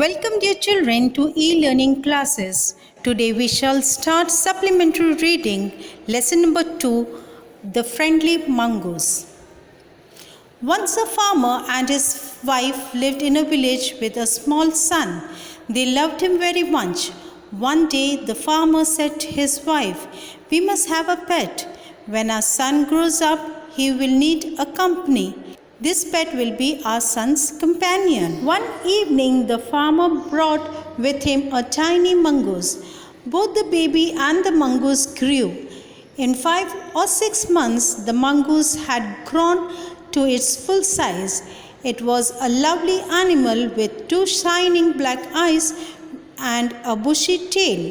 Welcome dear children to e-learning classes. Today we shall start supplementary reading lesson number 2, The Friendly Mongoose. Once a farmer and his wife lived in a village with a small son. They loved him very much. One day the farmer said to his wife, "We must have a pet. When our son grows up, he will need a company. This pet will be our son's companion." One evening, the farmer brought with him a tiny mongoose. Both the baby and the mongoose grew. In 5 or 6 months, the mongoose had grown to its full size. It was a lovely animal with 2 shining black eyes and a bushy tail.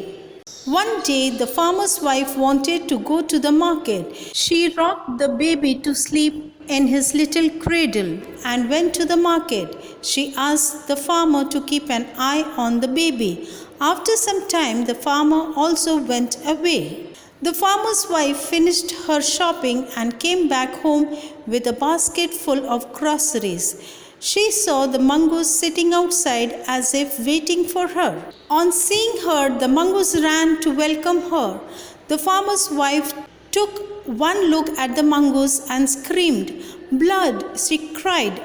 One day, the farmer's wife wanted to go to the market. She rocked the baby to sleep in his little cradle and went to the market. She asked the farmer to keep an eye on the baby. After some time, the farmer also went away. The farmer's wife finished her shopping and came back home with a basket full of groceries. She saw the mongoose sitting outside as if waiting for her. On seeing her, the mongoose ran to welcome her. The farmer's wife took one look at the mongoose and screamed. "Blood!" she cried.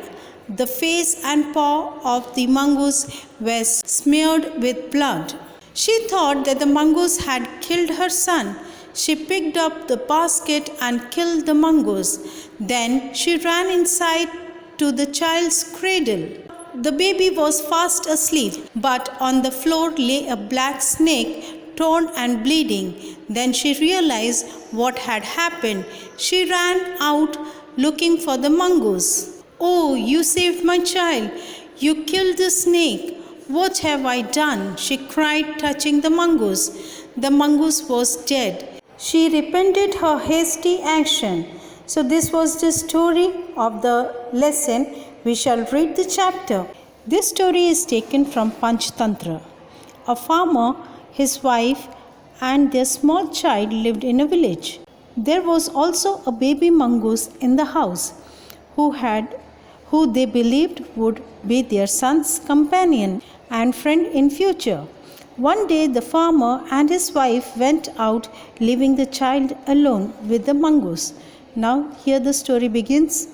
The face and paw of the mongoose were smeared with blood. She thought that the mongoose had killed her son. She picked up the basket and killed the mongoose. Then she ran inside to the child's cradle. The baby was fast asleep, but on the floor lay a black snake, torn and bleeding. Then she realized what had happened. She ran out looking for the mongoose. "Oh, you saved my child. You killed the snake. What have I done?" she cried, touching the mongoose. The mongoose was dead. She repented her hasty action. So this was the story of the lesson. We shall read the chapter. This story is taken from Panchtantra. A farmer, his wife, and their small child lived in a village. There was also a baby mongoose in the house who they believed would be their son's companion and friend in future. One day the farmer and his wife went out, leaving the child alone with the mongoose. Now here the story begins.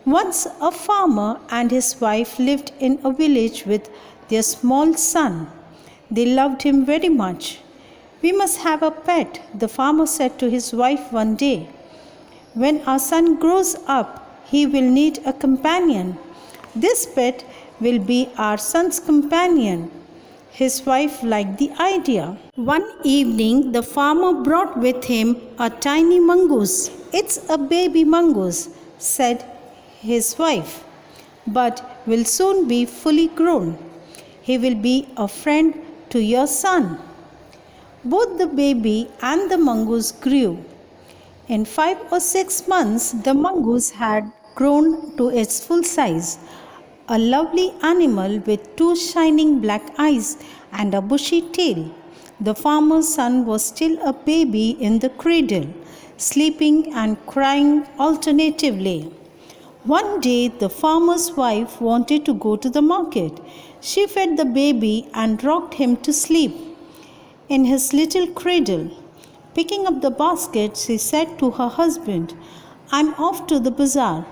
Once a farmer and his wife lived in a village with their small son. They loved him very much. "We must have a pet," the farmer said to his wife one day. "When our son grows up, he will need a companion. This pet will be our son's companion." His wife liked the idea. One evening, the farmer brought with him a tiny mongoose. "It's a baby mongoose," said his wife, "but will soon be fully grown. He will be a friend to your son." Both the baby and the mongoose grew. In 5 or 6 months, the mongoose had grown to its full size. A lovely animal with 2 shining black eyes and a bushy tail. The farmer's son was still a baby in the cradle, sleeping and crying alternatively. One day, the farmer's wife wanted to go to the market. She fed the baby and rocked him to sleep in his little cradle. Picking up the basket, she said to her husband, "I'm off to the bazaar.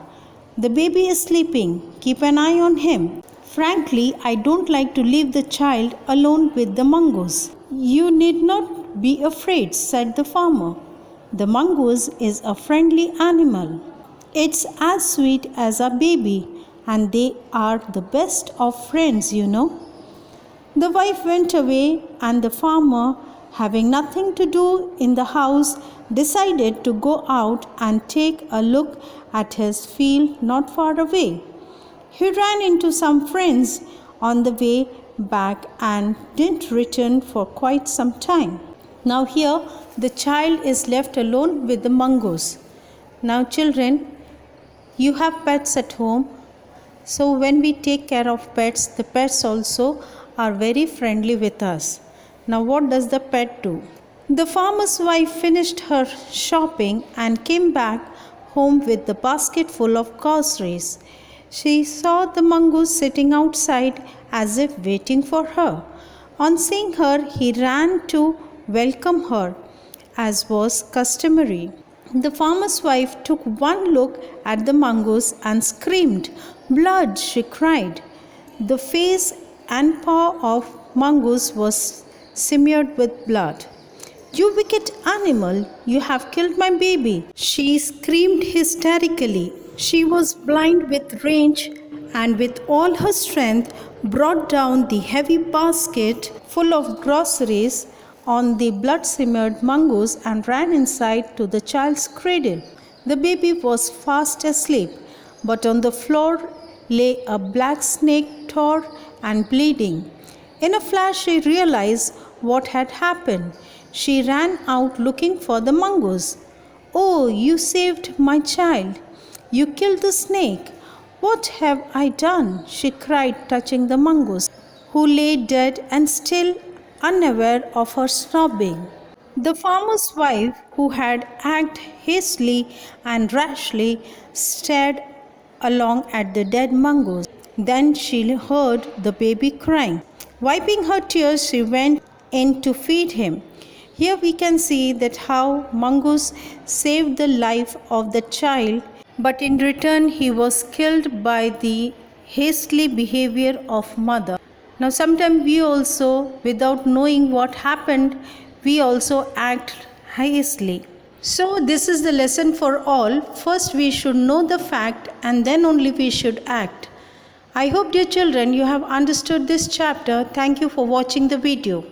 The baby is sleeping. Keep an eye on him." "Frankly, I don't like to leave the child alone with the mongoose." "You need not be afraid," said the farmer. "The mongoose is a friendly animal. It's as sweet as a baby, and they are the best of friends, you know." The wife went away, and the farmer, having nothing to do in the house, decided to go out and take a look at his field not far away. He ran into some friends on the way back and didn't return for quite some time. Now here the child is left alone with the mongoose. Now children, you have pets at home. So when we take care of pets, the pets also are very friendly with us. Now what does the pet do? The farmer's wife finished her shopping and came back home with the basket full of groceries. She saw the mongoose sitting outside as if waiting for her. On seeing her, he ran to welcome her, as was customary. The farmer's wife took one look at the mongoose and screamed. "Blood!" she cried. The face and paw of mongoose was smeared with blood. "You wicked animal, you have killed my baby!" she screamed hysterically. She was blind with rage and with all her strength brought down the heavy basket full of groceries on the blood-smeared mongoose and ran inside to the child's cradle. The baby was fast asleep, but on the floor lay a black snake, torn and bleeding. In a flash, she realized what had happened. She ran out looking for the mongoose. "Oh, you saved my child! You killed the snake! What have I done?" she cried, touching the mongoose, who lay dead and still unaware of her sobbing. The farmer's wife, who had acted hastily and rashly, stared along at the dead mongoose. Then she heard the baby crying. Wiping her tears, she went in to feed him. Here we can see that how mongoose saved the life of the child, but in return he was killed by the hasty behavior of mother. Now sometimes we also, without knowing what happened, we also act hastily. So this is the lesson for all. First we should know the fact and then only we should act. I hope, dear children, you have understood this chapter. Thank you for watching the video.